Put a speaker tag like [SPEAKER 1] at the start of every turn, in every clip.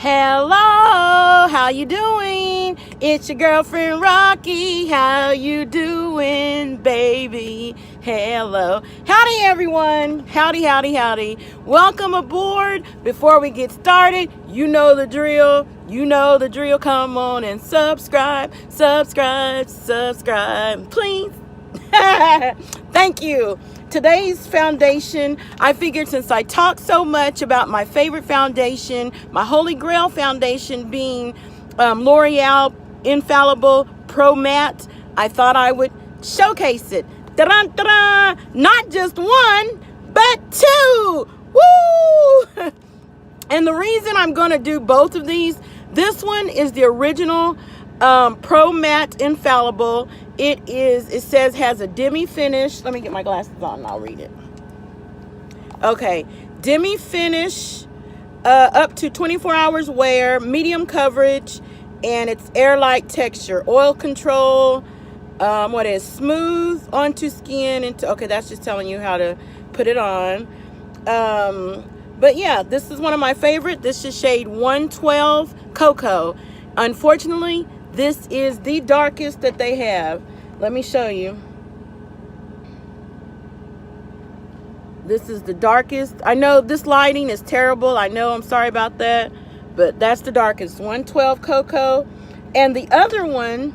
[SPEAKER 1] Hello, how you doing? It's your girlfriend Rocky. How you doing, baby? Hello. Howdy, everyone. Howdy, howdy, howdy. Welcome aboard. Before we get started, you know the drill. You know the drill. Come on and subscribe, subscribe, subscribe, please. Thank you. Today's foundation, I figured since I talk so much about my favorite foundation, my Holy Grail foundation being L'Oreal Infallible Pro Matte, I thought I would showcase it. Ta-da, ta-da! Not just one, but two! Woo! And the reason I'm going to do both of these, this one is the original Pro Matte Infallible. It says has a demi finish. Let me get my glasses on and I'll read it. Okay, demi finish, up to 24 hours wear, medium coverage, and it's air-like texture, oil control. What is smooth onto skin? Okay, that's just telling you how to put it on. But yeah, this is one of my favorite. This is shade 112 Cocoa. Unfortunately, this is the darkest that they have. Let me show you. This is the darkest. I know this lighting is terrible. I know, I'm sorry about that. But that's the darkest. 112 Cocoa. And the other one,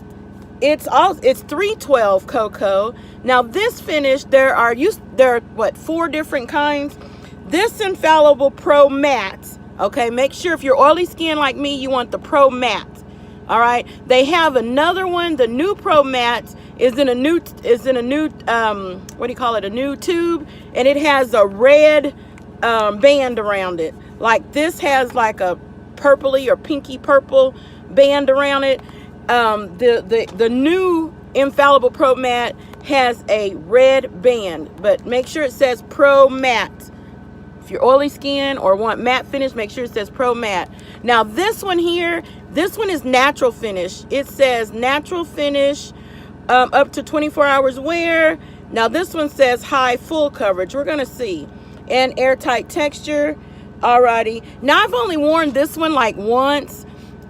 [SPEAKER 1] it's 312 Cocoa. Now this finish, there are what, 4 different kinds. This Infallible Pro Matte. Okay, make sure if you're oily skin like me, you want the Pro Matte. All right, they have another one. The new Pro Matte is in a new what do you call it? A new tube, and it has a red band around it. Like this has like a purpley or pinky purple band around it. The new Infallible Pro Matte has a red band, but make sure it says Pro Matte. If you're oily skin or want matte finish, make sure it says Pro Matte. Now this one here, this one is natural finish. It says natural finish, up to 24 hours wear. Now this one says high full coverage. We're gonna see. And airtight texture. Alrighty. Now I've only worn this one like once,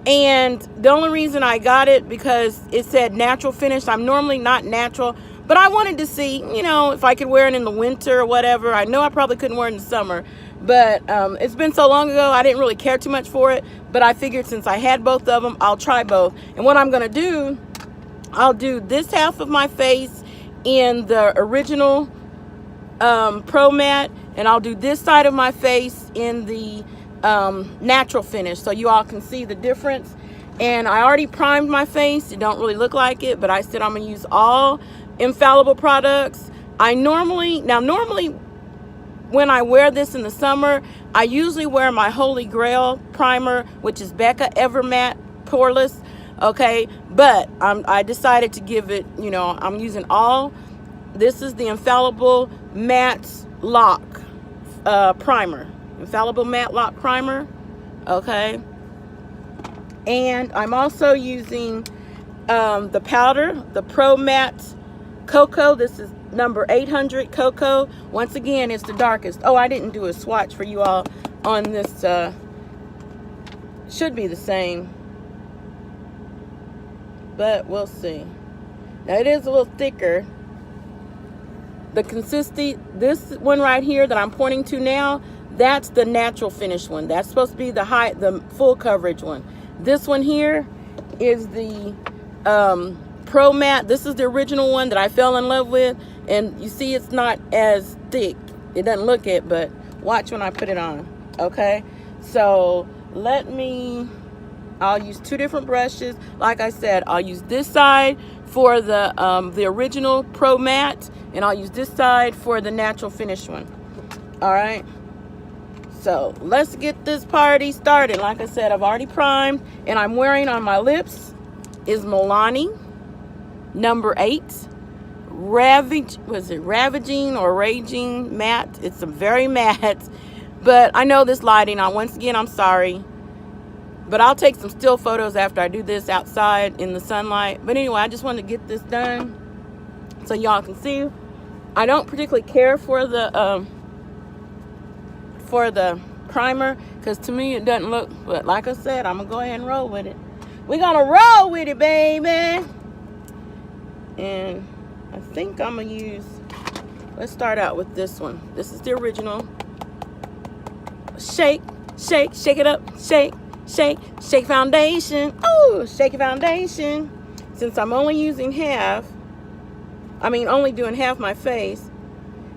[SPEAKER 1] and the only reason I got it because it said natural finish. I'm normally not natural, but I wanted to see, you know, if I could wear it in the winter or whatever. I know I probably couldn't wear it in the summer, but it's been so long ago, I didn't really care too much for it. But I figured since I had both of them, I'll try both. And what I'm going to do, I'll do this half of my face in the original Pro Matte, and I'll do this side of my face in the natural finish, so you all can see the difference. And I already primed my face. It don't really look like it, but I said I'm going to use all Infallible products. Normally when I wear this in the summer, I usually wear my Holy Grail primer, which is Becca Evermatte Poreless. Okay, but I decided to give it, you know, I'm using all. This is the Infallible Matte Lock primer. Infallible Matte Lock primer. Okay, and I'm also using the powder, the Pro Matte Cocoa. This is number 800 Cocoa. Once again, it's the darkest. Oh, I didn't do a swatch for you all on this. Should be the same, but we'll see. Now it is a little thicker. The consistency, this one right here that I'm pointing to now, that's the natural finish one. That's supposed to be the full coverage one. This one here is the Pro Matte. This is the original one that I fell in love with, and you see it's not as thick. It doesn't look it, but watch when I put it on. Okay, so I'll use 2 different brushes. Like I said, I'll use this side for the original Pro Matte, and I'll use this side for the natural finish one. All right, so let's get this party started. Like I said, I've already primed, and I'm wearing on my lips is Milani number 8 Ravaging or Raging Matte. It's a very matte, but I know this lighting, once again, I'm sorry, but I'll take some still photos after I do this outside in the sunlight. But anyway, I just wanted to get this done so y'all can see. I don't particularly care for the primer because to me it doesn't look, but like I said, I'm gonna go ahead and roll with it. We're gonna roll with it, baby. And I think I'm gonna use, let's start out with this one. This is the original. Shake, shake, shake it up, shake, shake, shake foundation. Oh, shake your foundation. Since I'm only using only doing half my face,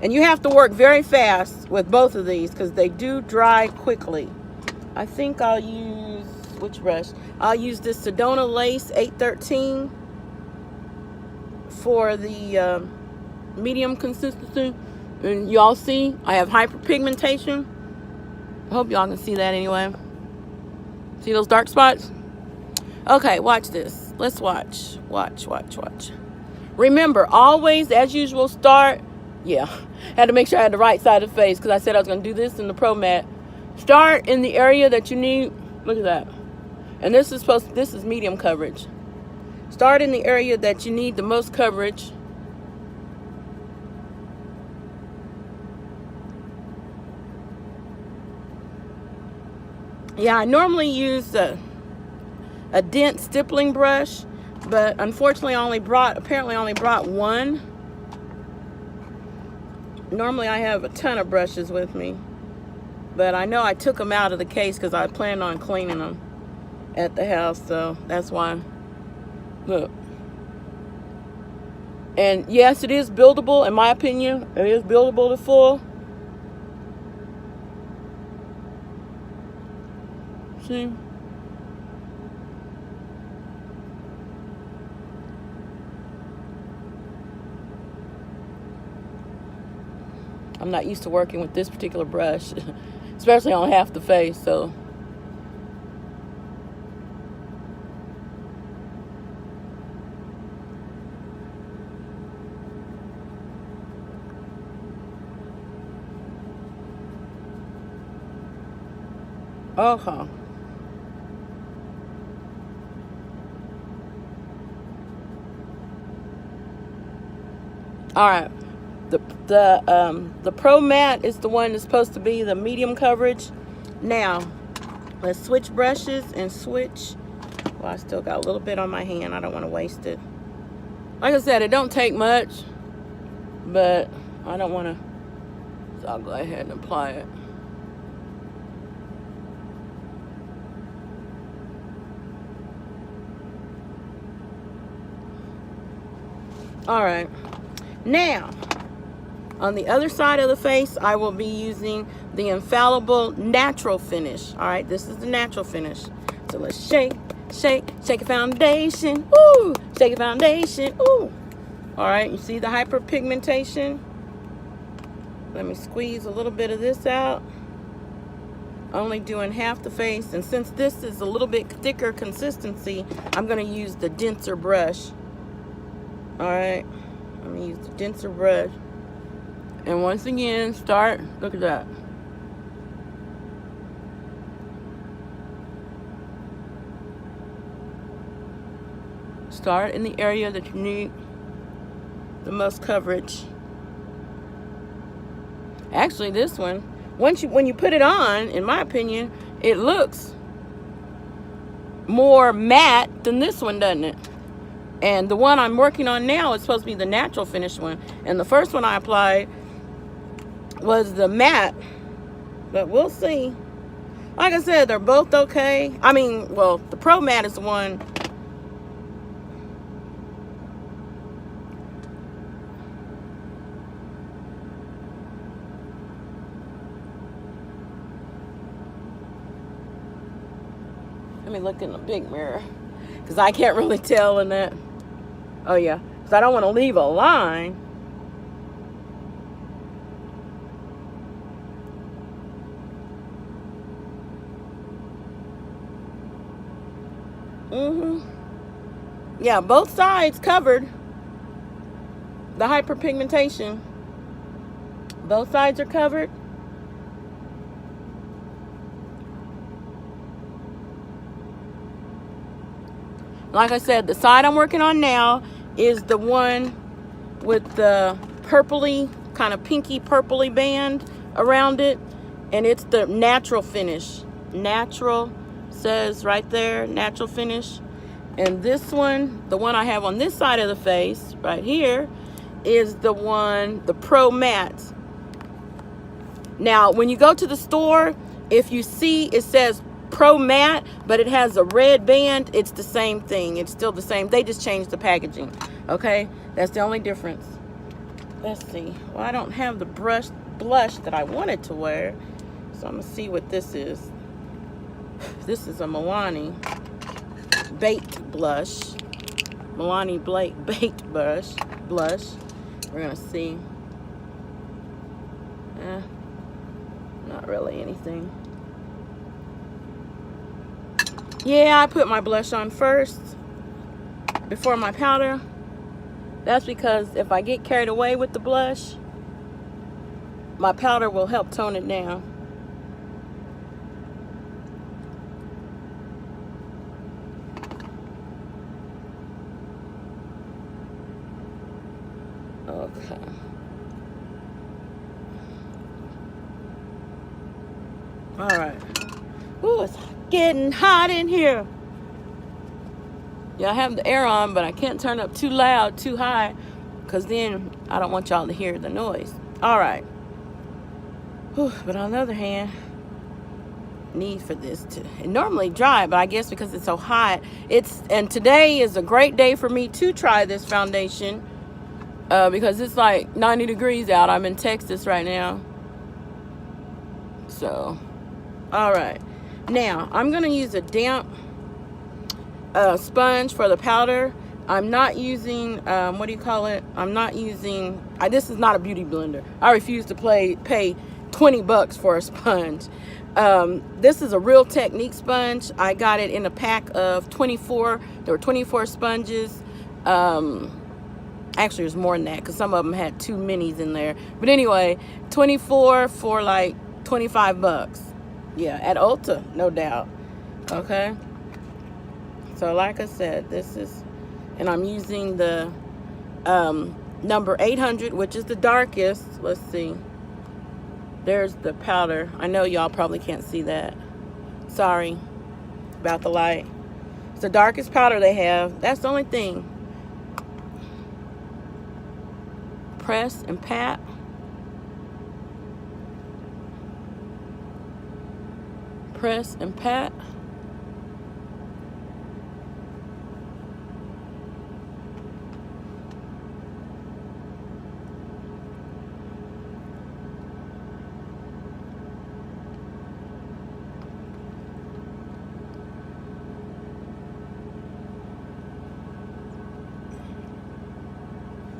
[SPEAKER 1] and you have to work very fast with both of these because they do dry quickly. I think I'll use, which brush? I'll use this Sedona Lace 813 for the medium consistency. And y'all see, I have hyperpigmentation. I hope y'all can see that anyway. See those dark spots? Okay, watch this. Let's watch. Watch. Remember, always, as usual, start. Yeah, had to make sure I had the right side of the face because I said I was going to do this in the Pro Mat. Start in the area that you need. Look at that. And this is medium coverage. Start in the area that you need the most coverage. Yeah, I normally use a dent stippling brush, but unfortunately I only brought one. Normally I have a ton of brushes with me, but I know I took them out of the case because I planned on cleaning them at the house, so that's why. Look. And yes, it is buildable, in my opinion. It is buildable to full. See? I'm not used to working with this particular brush, especially on half the face, so. Okay. All right. The Pro Mat is the one that's supposed to be the medium coverage. Now, let's switch brushes and switch. Well, I still got a little bit on my hand. I don't want to waste it. Like I said, it don't take much, but I don't want to, so I'll go ahead and apply it. All right. Now, on the other side of the face, I will be using the Infallible Natural Finish. All right, this is the natural finish. So let's shake, shake, shake a foundation. Ooh, shake a foundation. Ooh. All right, you see the hyperpigmentation? Let me squeeze a little bit of this out. Only doing half the face, and since this is a little bit thicker consistency, I'm going to use the denser brush. All right, I'm going to use the denser brush. And once again, start, look at that. Start in the area that you need the most coverage. Actually, this one, when you put it on, in my opinion, it looks more matte than this one, doesn't it? And the one I'm working on now is supposed to be the natural finish one. And the first one I applied was the matte, but we'll see. Like I said, they're both okay. I mean, well, the Pro Mat is the one. Let me look in the big mirror because I can't really tell in that. Oh yeah, because I don't want to leave a line. Yeah, both sides covered. The hyperpigmentation. Both sides are covered. Like I said, the side I'm working on now is the one with the purpley, kind of pinky purpley band around it. And it's the natural finish. natural, says right there, natural finish. And this one, the one I have on this side of the face right here, is the one, the Pro Matte. Now when you go to the store, if you see it says Pro Matte, but it has a red band, it's the same thing. It's still the same. They just changed the packaging. Okay, that's the only difference. Let's see. Well, I don't have the blush that I wanted to wear, so I'm gonna see what this is. This is a Milani baked blush. Milani baked blush. We're gonna see. Not really anything. Yeah, I put my blush on first before my powder. That's because if I get carried away with the blush, my powder will help tone it down. Okay. All right. Ooh, it's getting hot in here. Yeah, I have the air on, but I can't turn up too loud, too high, because then I don't want y'all to hear the noise. All right. Whew, but on the other hand, need for this to, it normally dry, but I guess because it's so hot, and today is a great day for me to try this foundation, because it's like 90 degrees out. I'm in Texas right now. So, all right. Now, I'm going to use a damp sponge for the powder. I'm not using, what do you call it? I'm not using, this is not a beauty blender. I refuse to pay 20 bucks for a sponge. This is a Real Technique sponge. I got it in a pack of 24. There were 24 sponges. Actually, there's more than that because some of them had 2 minis in there. But anyway, 24 for like 25 bucks. Yeah, at Ulta, no doubt. Okay. So like I said, this is, and I'm using the number 800, which is the darkest. Let's see. There's the powder. I know y'all probably can't see that. Sorry about the light. It's the darkest powder they have. That's the only thing. Press and pat. Press and pat.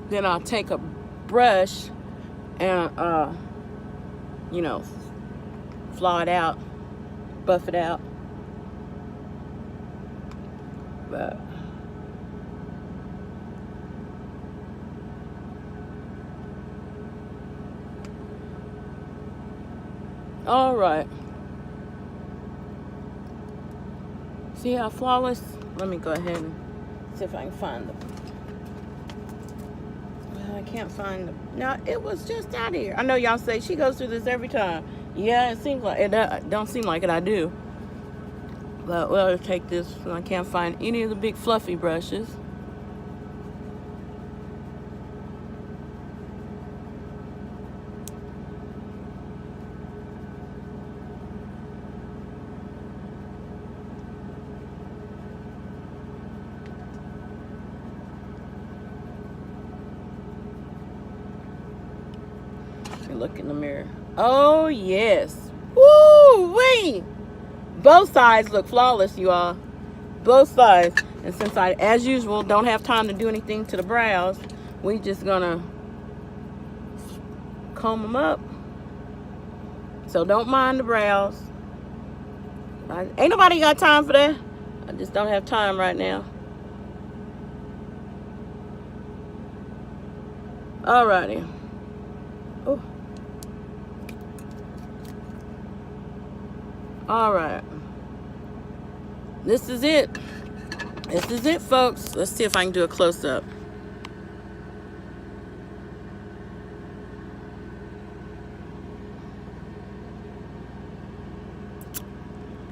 [SPEAKER 1] Then I'll take a brush and, you know, flaw it out, buff it out. But all right. See how flawless? Let me go ahead and see if I can find the. I can't find the. No, it was just out here. I know y'all say she goes through this every time. Yeah, it seems like it. Don't seem like it. I do. But well, I'll take this. I can't find any of the big fluffy brushes. Look in the mirror. Oh yes. Woo wee. Both sides look flawless, you all. Both sides. And since I, as usual, don't have time to do anything to the brows, we just gonna comb them up. So don't mind the brows. Ain't nobody got time for that. I just don't have time right now. Alrighty. Oh. All right, this is it. This is it, folks. Let's see if I can do a close-up.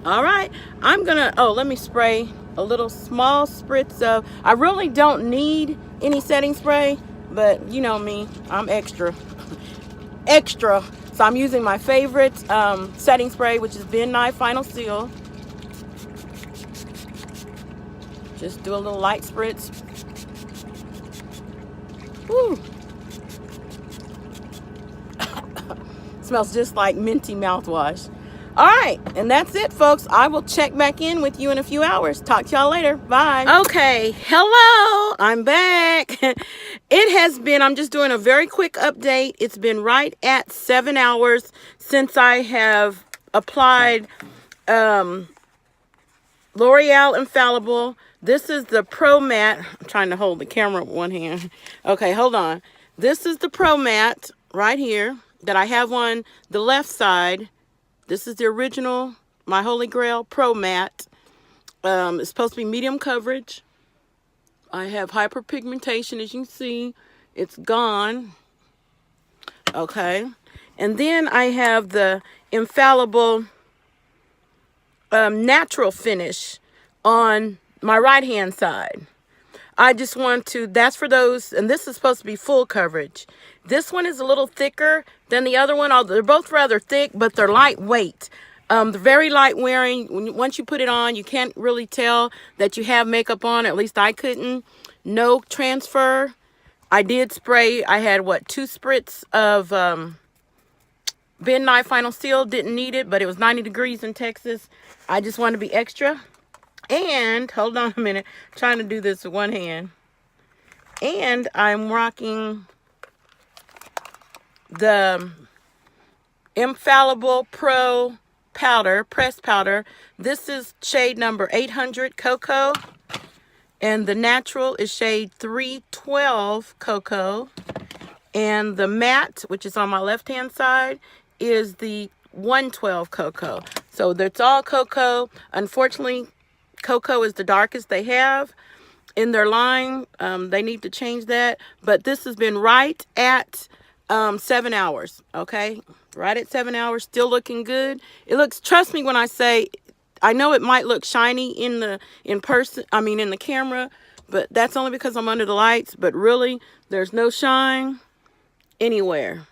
[SPEAKER 1] All right, I'm gonna, oh, let me spray a little small spritz of, I really don't need any setting spray, but you know me, I'm extra. Extra. So I'm using my favorite setting spray, which is Ben Nye Final Seal. Just do a little light spritz. Woo. Smells just like minty mouthwash. All right, and that's it, folks. I will check back in with you in a few hours. Talk to y'all later. Bye. Okay, hello. I'm back. It has been, I'm just doing a very quick update. It's been right at 7 hours since I have applied L'Oreal Infallible. This is the Pro Matte. I'm trying to hold the camera with one hand. Okay, hold on. This is the Pro Matte right here that I have on the left side. This is the original, my Holy Grail Pro Matte. It's supposed to be medium coverage. I have hyperpigmentation, as you can see. It's gone. Okay. And then I have the Infallible natural finish on my right-hand side. I just want to, that's for those, and this is supposed to be full coverage. This one is a little thicker than the other one. They're both rather thick, but they're lightweight. They're very light wearing. Once you put it on, you can't really tell that you have makeup on. At least I couldn't. No transfer. I did spray. I had, 2 spritz of Ben Nye Final Seal. Didn't need it, but it was 90 degrees in Texas. I just wanted to be extra. And, hold on a minute, I'm trying to do this with one hand. And I'm rocking the Infallible Pro powder, pressed powder. This is shade number 800 Cocoa. And the natural is shade 312 Cocoa. And the matte, which is on my left-hand side, is the 112 Cocoa. So that's all cocoa. Unfortunately, cocoa is the darkest they have in their line. They need to change that. But this has been right at 7 hours. Okay, right at 7 hours, still looking good. It looks, trust me when I say, I know it might look shiny in the in the camera, but that's only because I'm under the lights. But really, there's no shine anywhere.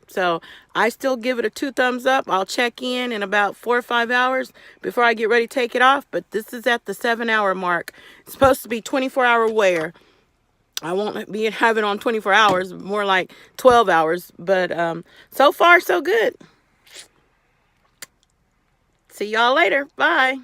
[SPEAKER 1] So I still give it a 2 thumbs up. I'll check in about 4 or 5 hours before I get ready to take it off. But this is at the 7 hour mark. It's supposed to be 24-hour wear. I won't be having on 24 hours, more like 12 hours. But so far, so good. See y'all later. Bye.